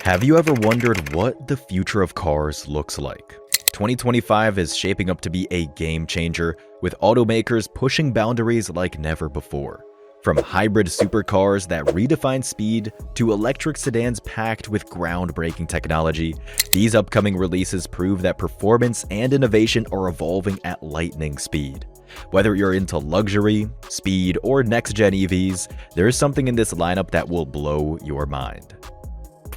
Have you ever wondered what the future of cars looks like? 2025 is shaping up to be a game changer, with automakers pushing boundaries like never before. From hybrid supercars that redefine speed to electric sedans packed with groundbreaking technology, these upcoming releases prove that performance and innovation are evolving at lightning speed. Whether you're into luxury, speed, or next-gen EVs, there's something in this lineup that will blow your mind.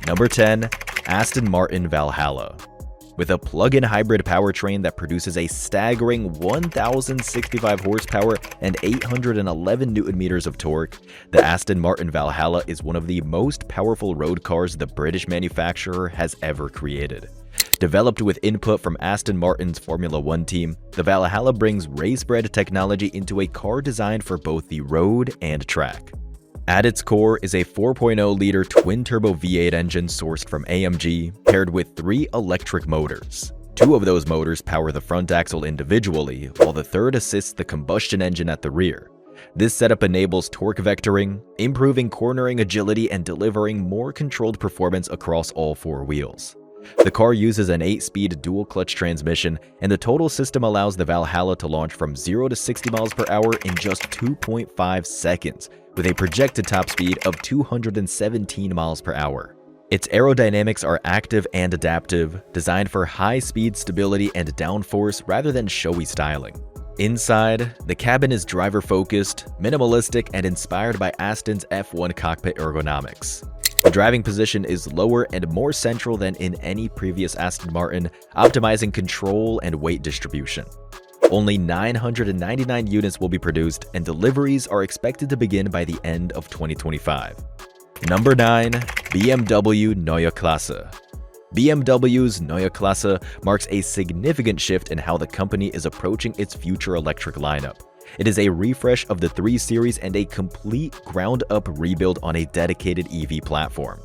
Number 10. Aston Martin Valhalla. With a plug-in hybrid powertrain that produces a staggering 1,065 horsepower and 811 Nm of torque, the Aston Martin Valhalla is one of the most powerful road cars the British manufacturer has ever created. Developed with input from Aston Martin's Formula One team, the Valhalla brings race-bred technology into a car designed for both the road and track. At its core is a 4.0-liter twin-turbo V8 engine sourced from AMG, paired with 3 electric motors. 2 of those motors power the front axle individually, while the third assists the combustion engine at the rear. This setup enables torque vectoring, improving cornering agility and delivering more controlled performance across all 4 wheels. The car uses an 8-speed dual-clutch transmission, and the total system allows the Valhalla to launch from 0 to 60 miles per hour in just 2.5 seconds, with a projected top speed of 217 miles per hour. Its aerodynamics are active and adaptive, designed for high-speed stability and downforce rather than showy styling. Inside, the cabin is driver-focused, minimalistic, and inspired by Aston's F1 cockpit ergonomics. The driving position is lower and more central than in any previous Aston Martin, optimizing control and weight distribution. Only 999 units will be produced, and deliveries are expected to begin by the end of 2025. Number 9. BMW Neue Klasse. BMW's Neue Klasse marks a significant shift in how the company is approaching its future electric lineup. It is a refresh of the 3 Series and a complete ground-up rebuild on a dedicated EV platform.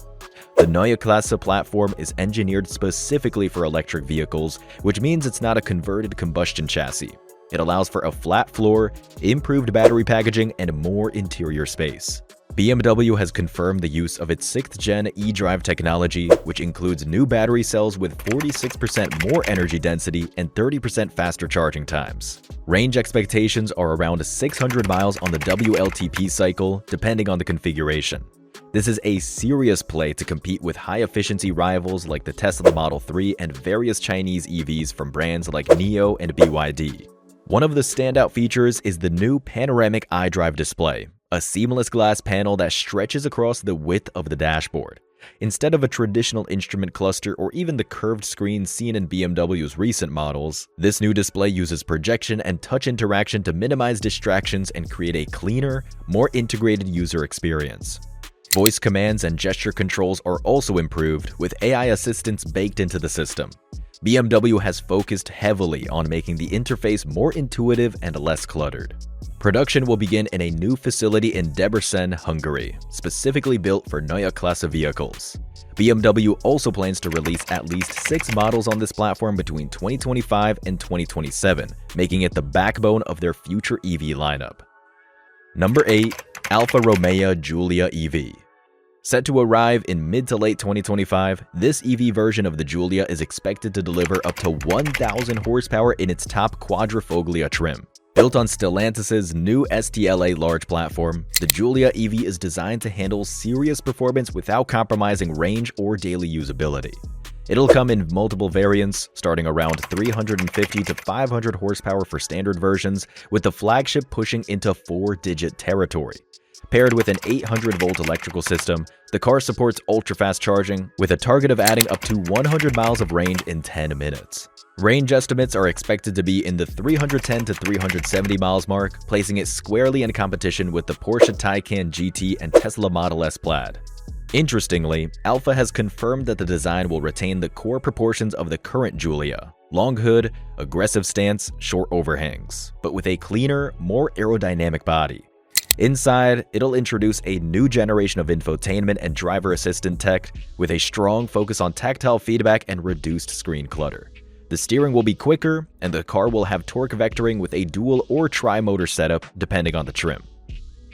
The Neue Klasse platform is engineered specifically for electric vehicles, which means it's not a converted combustion chassis. It allows for a flat floor, improved battery packaging, and more interior space. BMW has confirmed the use of its 6th-gen eDrive technology, which includes new battery cells with 46% more energy density and 30% faster charging times. Range expectations are around 600 miles on the WLTP cycle, depending on the configuration. This is a serious play to compete with high-efficiency rivals like the Tesla Model 3 and various Chinese EVs from brands like NIO and BYD. One of the standout features is the new panoramic iDrive display, a seamless glass panel that stretches across the width of the dashboard. Instead of a traditional instrument cluster or even the curved screen seen in BMW's recent models, this new display uses projection and touch interaction to minimize distractions and create a cleaner, more integrated user experience. Voice commands and gesture controls are also improved, with AI assistants baked into the system. BMW has focused heavily on making the interface more intuitive and less cluttered. Production will begin in a new facility in Debrecen, Hungary, specifically built for Neue Klasse vehicles. BMW also plans to release at least 6 models on this platform between 2025 and 2027, making it the backbone of their future EV lineup. Number 8. Alfa Romeo Giulia EV. Set to arrive in mid to late 2025, this EV version of the Giulia is expected to deliver up to 1,000 horsepower in its top quadrifoglia trim. Built on Stellantis' new STLA large platform, the Giulia EV is designed to handle serious performance without compromising range or daily usability. It'll come in multiple variants, starting around 350 to 500 horsepower for standard versions, with the flagship pushing into 4-digit territory. Paired with an 800-volt electrical system, the car supports ultra-fast charging, with a target of adding up to 100 miles of range in 10 minutes. Range estimates are expected to be in the 310 to 370 miles mark, placing it squarely in competition with the Porsche Taycan GT and Tesla Model S Plaid. Interestingly, Alfa has confirmed that the design will retain the core proportions of the current Giulia: long hood, aggressive stance, short overhangs, but with a cleaner, more aerodynamic body. Inside, it'll introduce a new generation of infotainment and driver assistant tech, with a strong focus on tactile feedback and reduced screen clutter. The steering will be quicker, and the car will have torque vectoring with a dual or tri-motor setup depending on the trim.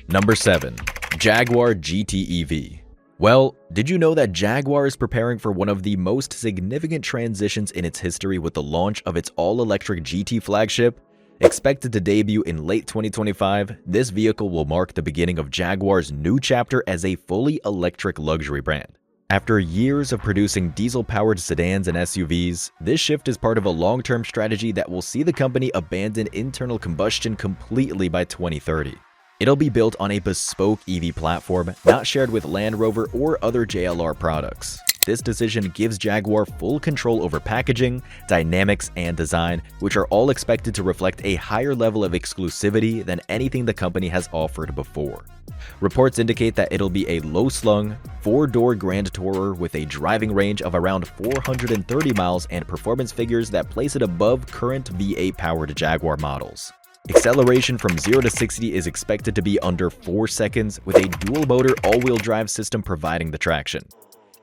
Number 7. Jaguar GT EV. Well, did you know that Jaguar is preparing for one of the most significant transitions in its history with the launch of its all-electric GT flagship? Expected to debut in late 2025, this vehicle will mark the beginning of Jaguar's new chapter as a fully electric luxury brand. After years of producing diesel-powered sedans and SUVs, this shift is part of a long-term strategy that will see the company abandon internal combustion completely by 2030. It'll be built on a bespoke EV platform, not shared with Land Rover or other JLR products. This decision gives Jaguar full control over packaging, dynamics, and design, which are all expected to reflect a higher level of exclusivity than anything the company has offered before. Reports indicate that it'll be a low-slung, four-door Grand Tourer with a driving range of around 430 miles and performance figures that place it above current V8-powered Jaguar models. Acceleration from 0 to 60 is expected to be under 4 seconds, with a dual-motor all-wheel drive system providing the traction.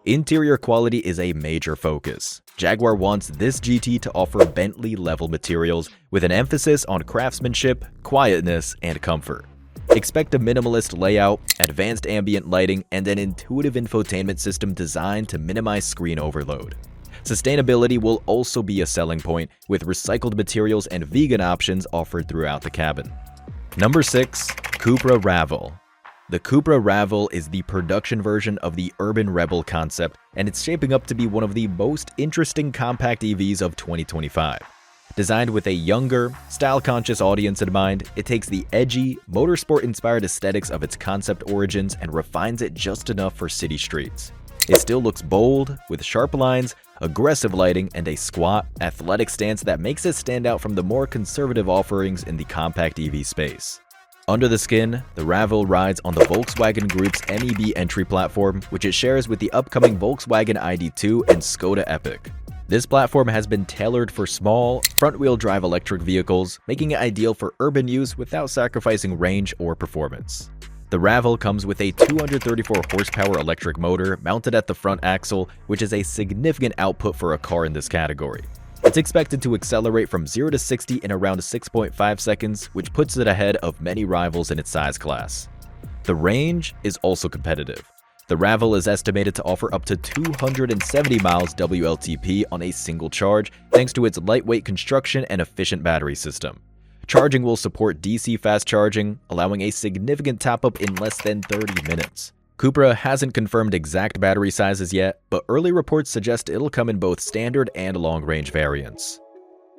Interior quality is a major focus. Jaguar wants this GT to offer Bentley-level materials, with an emphasis on craftsmanship, quietness, and comfort. Expect a minimalist layout, advanced ambient lighting, and an intuitive infotainment system designed to minimize screen overload. Sustainability will also be a selling point, with recycled materials and vegan options offered throughout the cabin. Number 6. Cupra Raval. The Cupra Raval is the production version of the Urban Rebel concept, and it's shaping up to be one of the most interesting compact EVs of 2025. Designed with a younger, style-conscious audience in mind, it takes the edgy, motorsport-inspired aesthetics of its concept origins and refines it just enough for city streets. It still looks bold, with sharp lines, aggressive lighting, and a squat, athletic stance that makes it stand out from the more conservative offerings in the compact EV space. Under the skin, the Raval rides on the Volkswagen Group's MEB entry platform, which it shares with the upcoming Volkswagen ID.2 and Skoda Epic. This platform has been tailored for small, front-wheel drive electric vehicles, making it ideal for urban use without sacrificing range or performance. The Raval comes with a 234 horsepower electric motor mounted at the front axle, which is a significant output for a car in this category. It's expected to accelerate from 0 to 60 in around 6.5 seconds, which puts it ahead of many rivals in its size class. The range is also competitive. The Raval is estimated to offer up to 270 miles WLTP on a single charge, thanks to its lightweight construction and efficient battery system. Charging will support DC fast charging, allowing a significant top-up in less than 30 minutes. Cupra hasn't confirmed exact battery sizes yet, but early reports suggest it'll come in both standard and long-range variants.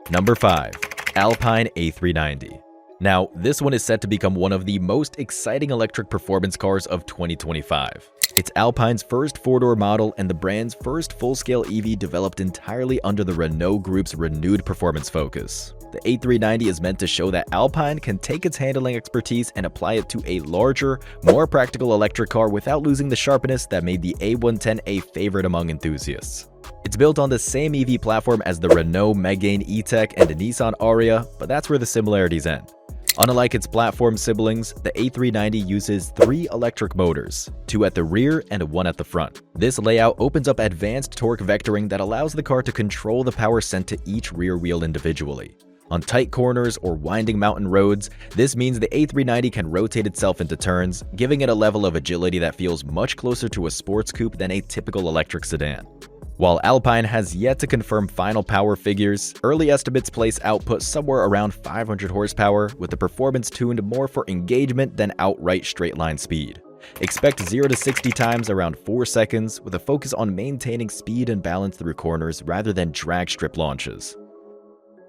Number 5. Alpine A390. Now, this one is set to become one of the most exciting electric performance cars of 2025. It's Alpine's first four-door model and the brand's first full-scale EV developed entirely under the Renault Group's renewed performance focus. The A390 is meant to show that Alpine can take its handling expertise and apply it to a larger, more practical electric car without losing the sharpness that made the A110 a favorite among enthusiasts. It's built on the same EV platform as the Renault Megane E-Tech and the Nissan Ariya, but that's where the similarities end. Unlike its platform siblings, the A390 uses 3 electric motors, 2 at the rear and 1 at the front. This layout opens up advanced torque vectoring that allows the car to control the power sent to each rear wheel individually. On tight corners or winding mountain roads, this means the A390 can rotate itself into turns, giving it a level of agility that feels much closer to a sports coupe than a typical electric sedan. While Alpine has yet to confirm final power figures, early estimates place output somewhere around 500 horsepower, with the performance tuned more for engagement than outright straight-line speed. Expect 0 to 60 times around 4 seconds, with a focus on maintaining speed and balance through corners rather than drag strip launches.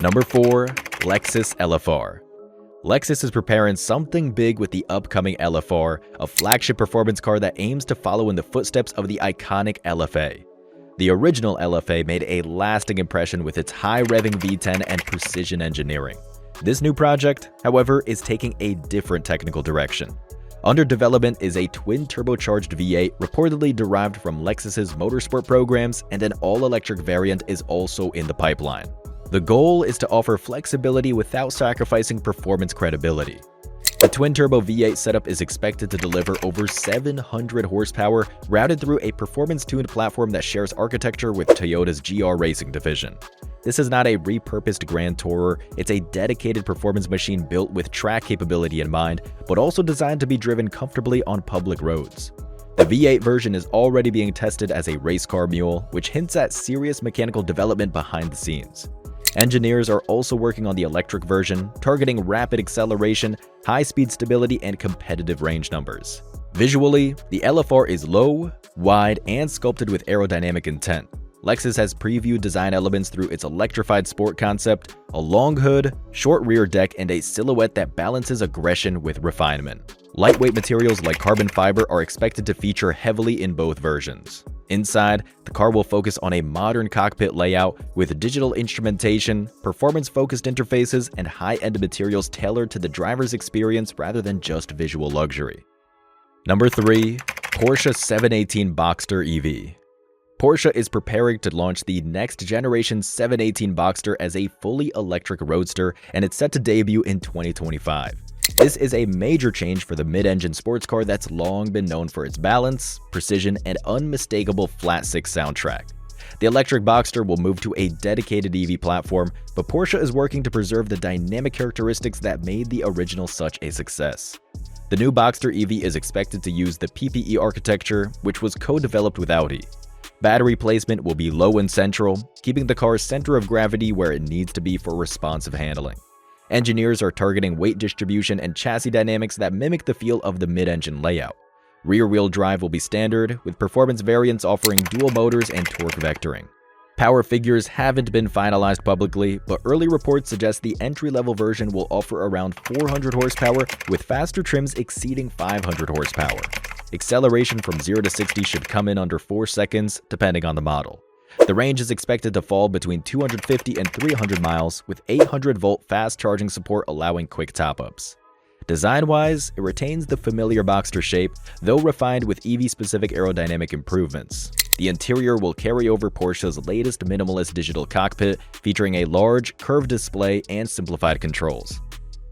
Number 4. Lexus LFR. Lexus is preparing something big with the upcoming LFR, a flagship performance car that aims to follow in the footsteps of the iconic LFA. The original LFA made a lasting impression with its high-revving V10 and precision engineering. This new project, however, is taking a different technical direction. Under development is a twin-turbocharged V8 reportedly derived from Lexus's motorsport programs, and an all-electric variant is also in the pipeline. The goal is to offer flexibility without sacrificing performance credibility. The twin-turbo V8 setup is expected to deliver over 700 horsepower, routed through a performance-tuned platform that shares architecture with Toyota's GR Racing division. This is not a repurposed Grand Tourer, it's a dedicated performance machine built with track capability in mind, but also designed to be driven comfortably on public roads. The V8 version is already being tested as a race car mule, which hints at serious mechanical development behind the scenes. Engineers are also working on the electric version, targeting rapid acceleration, high-speed stability, and competitive range numbers. Visually, the LFR is low, wide, and sculpted with aerodynamic intent. Lexus has previewed design elements through its electrified sport concept, a long hood, short rear deck, and a silhouette that balances aggression with refinement. Lightweight materials like carbon fiber are expected to feature heavily in both versions. Inside, the car will focus on a modern cockpit layout with digital instrumentation, performance-focused interfaces, and high-end materials tailored to the driver's experience rather than just visual luxury. Number 3. Porsche 718 Boxster EV. Porsche is preparing to launch the next-generation 718 Boxster as a fully electric roadster, and it's set to debut in 2025. This is a major change for the mid-engine sports car that's long been known for its balance, precision, and unmistakable flat-six soundtrack. The electric Boxster will move to a dedicated EV platform, but Porsche is working to preserve the dynamic characteristics that made the original such a success. The new Boxster EV is expected to use the PPE architecture, which was co-developed with Audi. Battery placement will be low and central, keeping the car's center of gravity where it needs to be for responsive handling. Engineers are targeting weight distribution and chassis dynamics that mimic the feel of the mid-engine layout. Rear-wheel drive will be standard, with performance variants offering dual motors and torque vectoring. Power figures haven't been finalized publicly, but early reports suggest the entry-level version will offer around 400 horsepower, with faster trims exceeding 500 horsepower. Acceleration from 0 to 60 should come in under 4 seconds, depending on the model. The range is expected to fall between 250 and 300 miles, with 800-volt fast charging support allowing quick top-ups. Design-wise, it retains the familiar Boxster shape, though refined with EV-specific aerodynamic improvements. The interior will carry over Porsche's latest minimalist digital cockpit, featuring a large, curved display and simplified controls.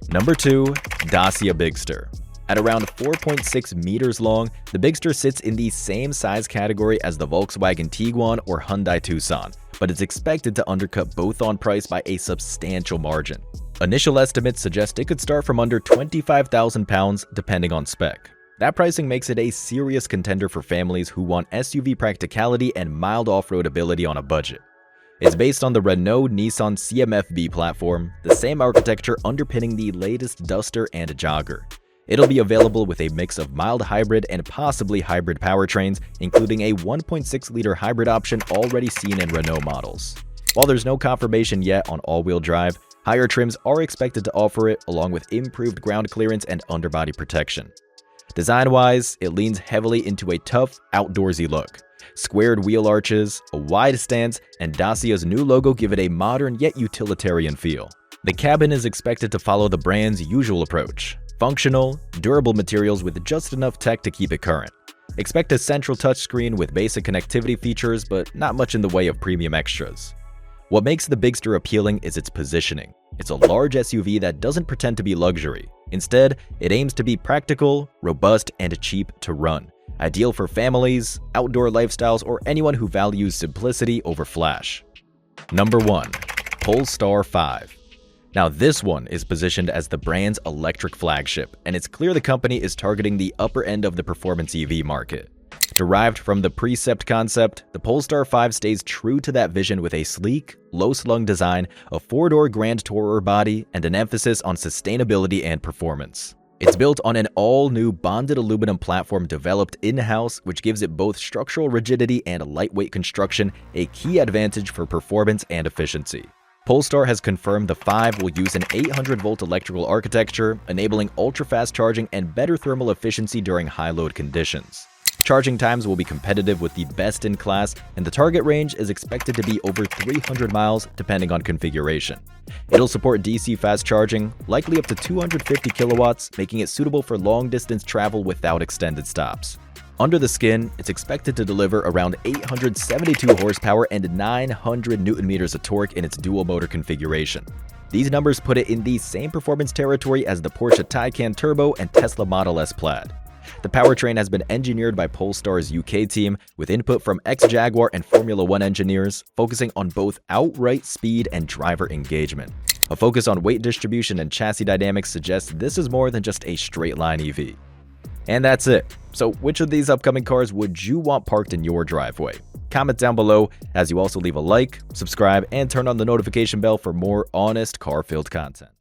Number 2. Dacia Bigster. At around 4.6 meters long, the Bigster sits in the same size category as the Volkswagen Tiguan or Hyundai Tucson, but it's expected to undercut both on price by a substantial margin. Initial estimates suggest it could start from under £25,000 depending on spec. That pricing makes it a serious contender for families who want SUV practicality and mild off-road ability on a budget. It's based on the Renault-Nissan CMF-B platform, the same architecture underpinning the latest Duster and Jogger. It'll be available with a mix of mild hybrid and possibly hybrid powertrains, including a 1.6-liter hybrid option already seen in Renault models. While there's no confirmation yet on all-wheel drive, higher trims are expected to offer it, along with improved ground clearance and underbody protection. Design-wise, it leans heavily into a tough, outdoorsy look. Squared wheel arches, a wide stance, and Dacia's new logo give it a modern yet utilitarian feel. The cabin is expected to follow the brand's usual approach: functional, durable materials with just enough tech to keep it current. Expect a central touchscreen with basic connectivity features, but not much in the way of premium extras. What makes the Bigster appealing is its positioning. It's a large SUV that doesn't pretend to be luxury. Instead, it aims to be practical, robust, and cheap to run. Ideal for families, outdoor lifestyles, or anyone who values simplicity over flash. Number 1. Polestar 5. Now this one is positioned as the brand's electric flagship, and it's clear the company is targeting the upper end of the performance EV market. Derived from the Precept concept, the Polestar 5 stays true to that vision with a sleek, low-slung design, a 4-door Grand Tourer body, and an emphasis on sustainability and performance. It's built on an all-new bonded aluminum platform developed in-house, which gives it both structural rigidity and lightweight construction, a key advantage for performance and efficiency. Polestar has confirmed the 5 will use an 800-volt electrical architecture, enabling ultra-fast charging and better thermal efficiency during high-load conditions. Charging times will be competitive with the best-in-class, and the target range is expected to be over 300 miles depending on configuration. It'll support DC fast charging, likely up to 250 kilowatts, making it suitable for long-distance travel without extended stops. Under the skin, it's expected to deliver around 872 horsepower and 900 Nm of torque in its dual-motor configuration. These numbers put it in the same performance territory as the Porsche Taycan Turbo and Tesla Model S Plaid. The powertrain has been engineered by Polestar's UK team, with input from ex-Jaguar and Formula One engineers, focusing on both outright speed and driver engagement. A focus on weight distribution and chassis dynamics suggests this is more than just a straight-line EV. And that's it. So which of these upcoming cars would you want parked in your driveway? Comment down below, as you also leave a like, subscribe, and turn on the notification bell for more honest car-filled content.